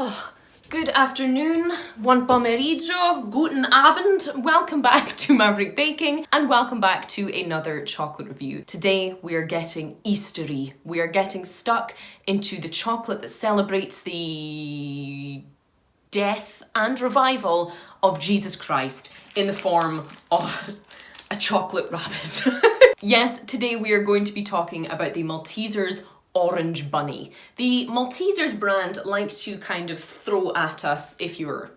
Oh, good afternoon, buon pomeriggio, guten Abend, welcome back to Maverick Baking and welcome back to another chocolate review. Today we are getting Eastery. We are getting stuck into the chocolate that celebrates the death and revival of Jesus Christ in the form of a chocolate rabbit. Yes, today we are going to be talking about the Maltesers Orange Bunny. The Maltesers brand like to kind of throw at us, if you're,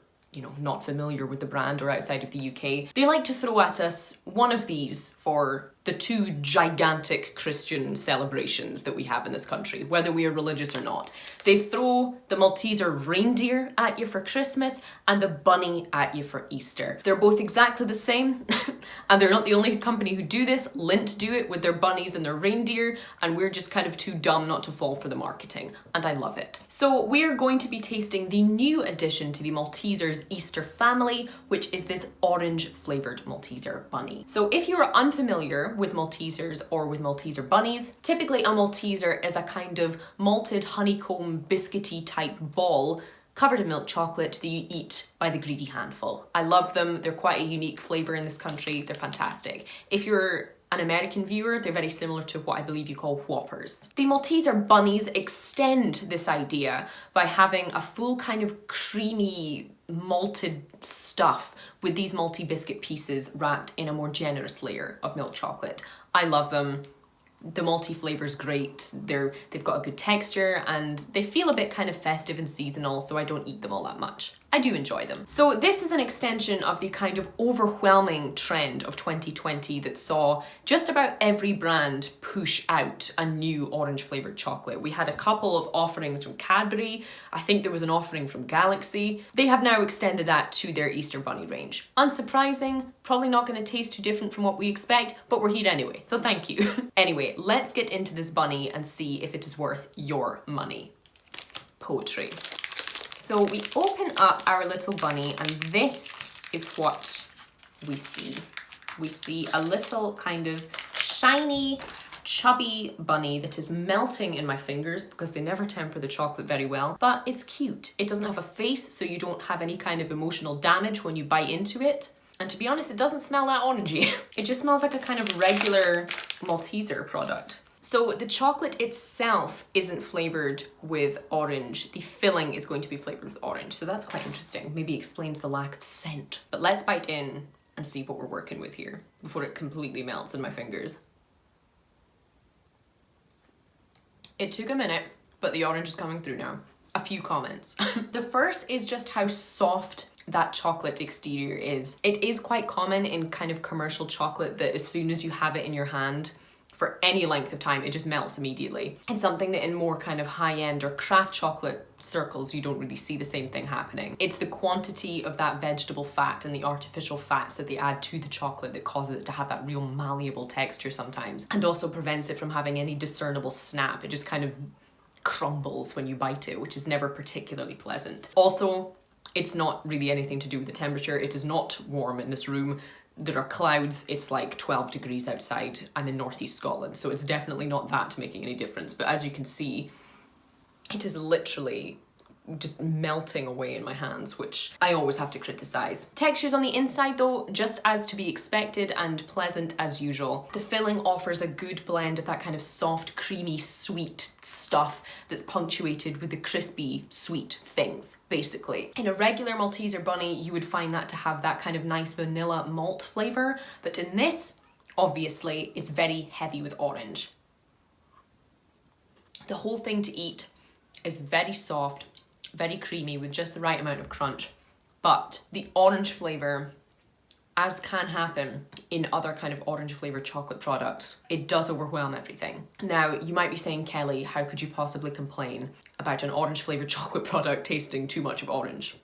not familiar with the brand or outside of the UK, they like to throw at us one of these for the two gigantic Christian celebrations that we have in this country, whether we are religious or not. They throw the Malteser reindeer at you for Christmas and the bunny at you for Easter. They're both exactly the same, and they're not the only company who do this. Lindt do it with their bunnies and their reindeer, and we're just kind of too dumb not to fall for the marketing, and I love it. So we are going to be tasting the new addition to the Maltesers Easter family, which is this orange flavoured Malteser bunny. So if you are unfamiliar with Maltesers or with Malteser bunnies, typically a Malteser is a kind of malted honeycomb biscuity type ball covered in milk chocolate that you eat by the greedy handful. I love them. They're quite a unique flavour in this country. They're fantastic. If you're an American viewer, they're very similar to what I believe you call Whoppers. The Malteser bunnies extend this idea by having a full kind of creamy malted stuff with these malty biscuit pieces wrapped in a more generous layer of milk chocolate. I love them. The malty flavour's great. They've got a good texture and they feel a bit kind of festive and seasonal, so I don't eat them all that much. I do enjoy them. So this is an extension of the kind of overwhelming trend of 2020 that saw just about every brand push out a new orange flavoured chocolate. We had a couple of offerings from Cadbury. I think there was an offering from Galaxy. They have now extended that to their Easter Bunny range. Unsurprising, probably not going to taste too different from what we expect, but we're here anyway, so thank you. Anyway, let's get into this bunny and see if it is worth your money. Poetry. So we open up our little bunny and this is what we see. We see a little kind of shiny, chubby bunny that is melting in my fingers because they never temper the chocolate very well, but it's cute. It doesn't have a face, so you don't have any kind of emotional damage when you bite into it. And to be honest, it doesn't smell that orangey. It just smells like a kind of regular Malteser product. So the chocolate itself isn't flavoured with orange. The filling is going to be flavoured with orange. So that's quite interesting. Maybe explains the lack of scent. But let's bite in and see what we're working with here before it completely melts in my fingers. It took a minute, but the orange is coming through now. A few comments. The first is just how soft that chocolate exterior is. It is quite common in kind of commercial chocolate that as soon as you have it in your hand, for any length of time, it just melts immediately. It's something that in more kind of high-end or craft chocolate circles, you don't really see the same thing happening. It's the quantity of that vegetable fat and the artificial fats that they add to the chocolate that causes it to have that real malleable texture sometimes, and also prevents it from having any discernible snap. It just kind of crumbles when you bite it, which is never particularly pleasant. Also, it's not really anything to do with the temperature. It is not warm in this room. There are clouds, it's like 12 degrees outside. I'm in northeast Scotland, so it's definitely not that making any difference. But as you can see, it is literally just melting away in my hands, which I always have to criticise. Textures on the inside though, just as to be expected and pleasant as usual. The filling offers a good blend of that kind of soft, creamy, sweet stuff that's punctuated with the crispy, sweet things, basically. In a regular Malteser bunny, you would find that to have that kind of nice vanilla malt flavour, but in this, obviously, it's very heavy with orange. The whole thing to eat is very soft, very creamy with just the right amount of crunch, but the orange flavour, as can happen in other kind of orange flavoured chocolate products, it does overwhelm everything. Now, you might be saying, Kelly, how could you possibly complain about an orange flavoured chocolate product tasting too much of orange?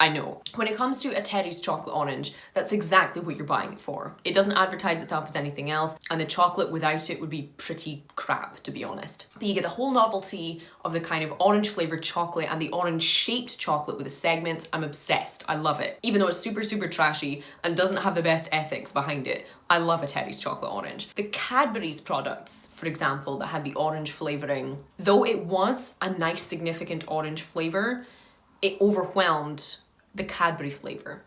I know. When it comes to a Terry's chocolate orange, that's exactly what you're buying it for. It doesn't advertise itself as anything else, and the chocolate without it would be pretty crap, to be honest. But you get the whole novelty of the kind of orange flavoured chocolate and the orange shaped chocolate with the segments. I'm obsessed. I love it. Even though it's super, super trashy and doesn't have the best ethics behind it, I love a Terry's chocolate orange. The Cadbury's products, for example, that had the orange flavouring, though it was a nice significant orange flavour, it overwhelmed the Cadbury flavour.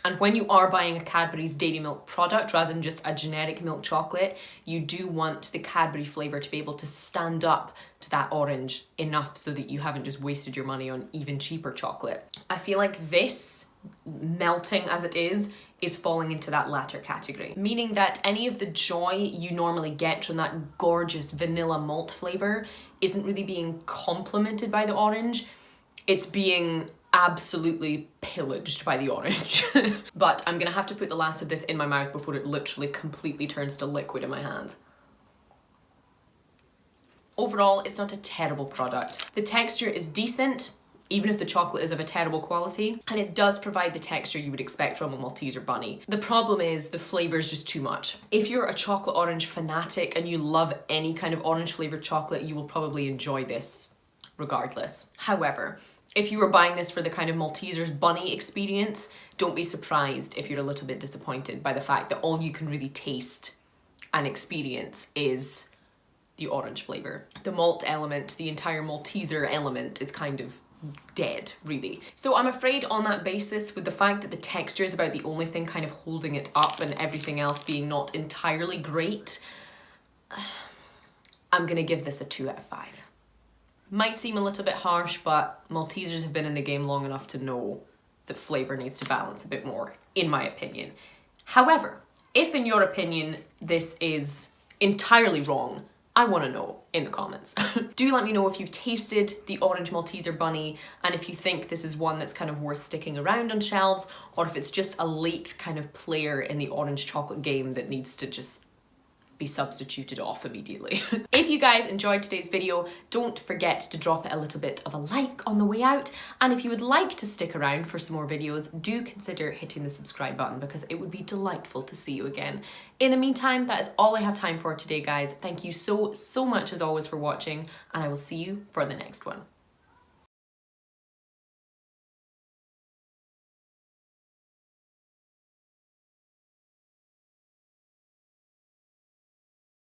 And when you are buying a Cadbury's dairy milk product rather than just a generic milk chocolate, you do want the Cadbury flavour to be able to stand up to that orange enough so that you haven't just wasted your money on even cheaper chocolate. I feel like this, melting as it is falling into that latter category, meaning that any of the joy you normally get from that gorgeous vanilla malt flavour isn't really being complemented by the orange. It's being absolutely pillaged by the orange. But I'm gonna have to put the last of this in my mouth before it literally completely turns to liquid in my hand. Overall, it's not a terrible product. The texture is decent, even if the chocolate is of a terrible quality, and it does provide the texture you would expect from a Malteser Bunny. The problem is the flavour is just too much. If you're a chocolate orange fanatic and you love any kind of orange flavoured chocolate, you will probably enjoy this regardless. However, if you were buying this for the kind of Maltesers Bunny experience, don't be surprised if you're a little bit disappointed by the fact that all you can really taste and experience is the orange flavour. The malt element, the entire Malteser element is kind of dead, really. So I'm afraid on that basis, with the fact that the texture is about the only thing kind of holding it up and everything else being not entirely great, I'm gonna give this a 2 out of 5. Might seem a little bit harsh, but Maltesers have been in the game long enough to know that flavour needs to balance a bit more, in my opinion. However, if in your opinion this is entirely wrong, I want to know in the comments. Do let me know if you've tasted the Orange Malteser Bunny and if you think this is one that's kind of worth sticking around on shelves, or if it's just a late kind of player in the orange chocolate game that needs to just be substituted off immediately. If you guys enjoyed today's video, don't forget to drop it a little bit of a like on the way out, and if you would like to stick around for some more videos, do consider hitting the subscribe button because it would be delightful to see you again. In the meantime, that is all I have time for today, guys. Thank you so much as always for watching, and I will see you for the next one.